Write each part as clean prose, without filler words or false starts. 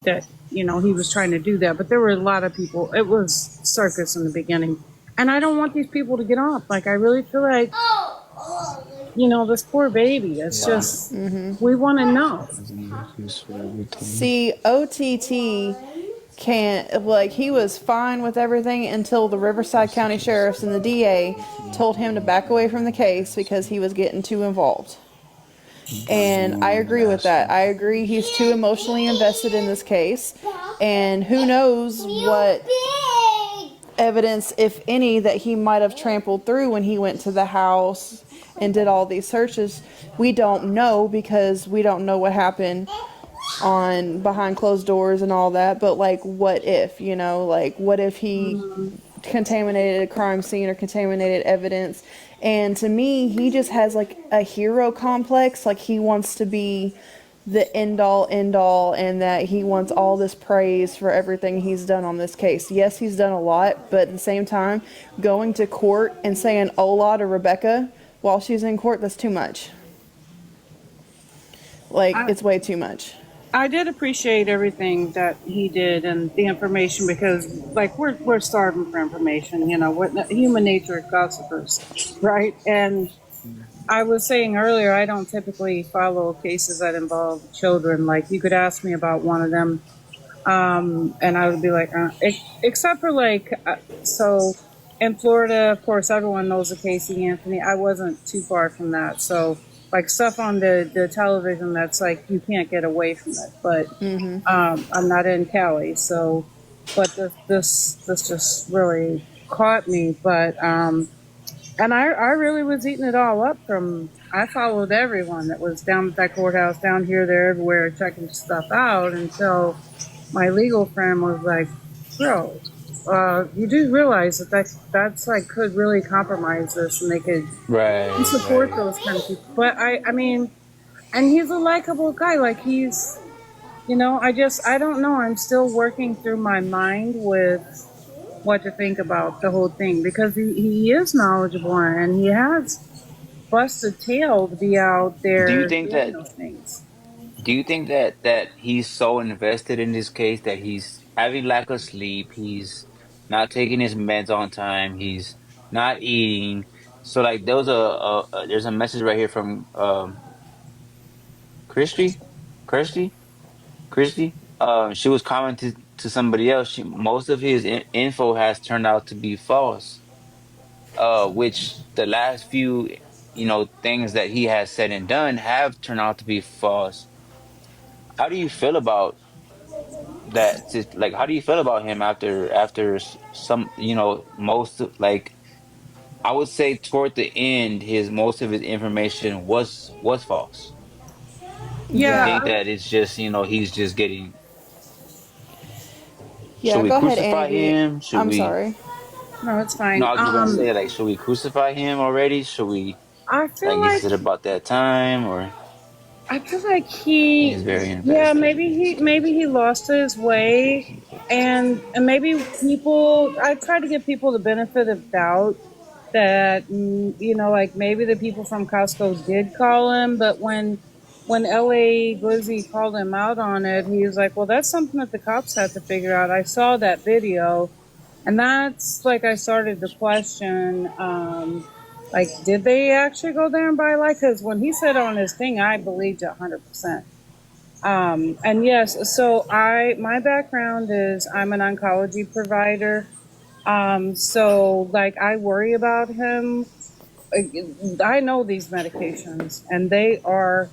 that, you know, he was trying to do that, but there were a lot of people. It was circus in the beginning. And I don't want these people to get off. Like, I really feel like, you know, this poor baby, it's Yeah. just, we want to know. See, OTT can't, like, he was fine with everything until the Riverside County Sheriffs and the DA told him to back away from the case because he was getting too involved. And I agree with that. I agree he's too emotionally invested in this case. And who knows what evidence, if any, that he might have trampled through when he went to the house and did all these searches. We don't know because we don't know what happened on behind closed doors and all that. But like, what if, you know, like what if he contaminated a crime scene or contaminated evidence? And to me, he just has like a hero complex. Like he wants to be the end all, and that he wants all this praise for everything he's done on this case. Yes, he's done a lot, but at the same time, going to court and saying "Ola" to Rebecca while she's in court, that's too much. Like, I, it's way too much. I did appreciate everything that he did and the information because, like, we're starving for information. You know, what human nature is gossipers, right? And I was saying earlier, I don't typically follow cases that involve children. Like, you could ask me about one of them, and I would be like, except for like, so in Florida, of course, everyone knows the Casey Anthony. I wasn't too far from that, so like stuff on the television that's like you can't get away from it. But I'm not in Cali, so but this just really caught me. But and I really was eating it all up from. I followed everyone that was down at that courthouse, down here, there, everywhere, checking stuff out until my legal friend was like, "Bro, you do realize that's like could really compromise this, and they could support those kind of people." But I mean, and he's a likable guy. Like he's, you know, I don't know. I'm still working through my mind with what to think about the whole thing because he is knowledgeable and he has busted tail to be out Do you there think doing that those things. do you think that he's so invested in this case that he's having lack of sleep, he's not taking his meds on time, he's not eating. So like there was there's a message right here from Christy, Christy, Christy. She was commenting to somebody else. Most of his info has turned out to be false. Which the last few, things that he has said and done have turned out to be false. How do you feel about that? Like, how do you feel about him after some, like I would say toward the end, his most of his information was false. Do you Yeah. think Yeah, that it's just, he's just getting? Should Yeah, we go ahead, Annie crucify B. him? Should I'm we? sorry. no, it's No, fine. I was just gonna say, like, should we crucify him already? Should we? I feel Like, like is it about that time, or I feel like he's very yeah, invested? maybe he lost his way, and maybe people. I try to give people the benefit of doubt that you know, like maybe the people from Costco did call him, but when LA Glizzy called him out on it, he was like, "Well, that's something that the cops had to figure out." I saw that video, and that's like I started to question. Like, did they actually go there and buy life? Because when he said on his thing, I believed it 100%. And yes, so my background is I'm an oncology provider. So like I worry about him. I know these medications, and they're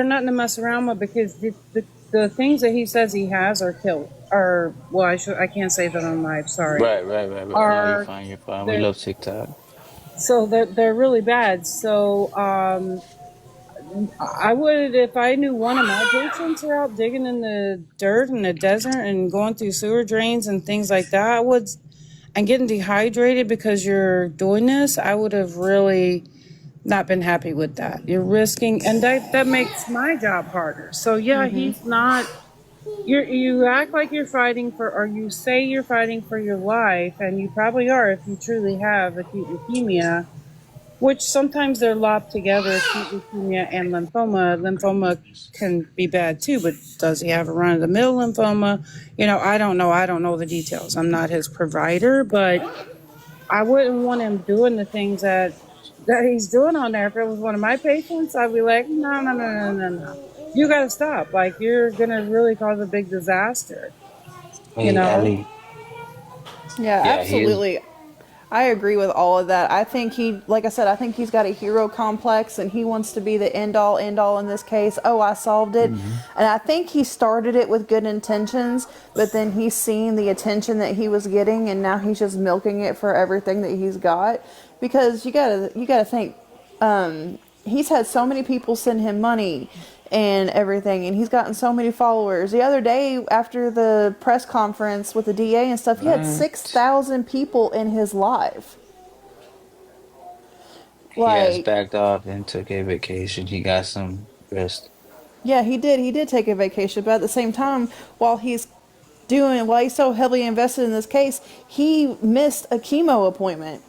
nothing to mess around with because the things that he says he has are killed. Or well, I can't say that on live. Sorry. Right. No, you're Are fine. You're fine. We they're love TikTok. so they're really bad. So I would, if I knew one of my patients are out digging in the dirt in the desert and going through sewer drains and things like that, and getting dehydrated because you're doing this, I would have really not been happy with that. You're risking, and that makes my job harder. So yeah, he's not. You act like you're fighting for, or you say you're fighting for your life, and you probably are if you truly have acute leukemia. which sometimes they're lopped together, acute leukemia and lymphoma. Lymphoma can be bad too, but does he have a run of the mill lymphoma? I don't know. I don't know the details. I'm not his provider, but I wouldn't want him doing the things that he's doing on there. If it was one of my patients, I'd be like, no, no, no, no, no, no. You got to stop. Like, you're going to really cause a big disaster, you Hey, know? Ali. Yeah, Yeah, he is. absolutely. I agree with all of that. I think like I said, I think he's got a hero complex and he wants to be the end all in this case. Oh, I solved it. Hmm. And I think he started it with good intentions, but then he's seen the attention that he was getting and now he's just milking it for everything that he's got. Because you gotta think, he's had so many people send him money and everything, and he's gotten so many followers. The other day, after the press conference with the DA and stuff, he had What? 6,000 people in his live. He has Like, backed off and took a vacation. He got some rest. yeah, he did. He did take a vacation, but at the same time, while he's so heavily invested in this case, he missed a chemo appointment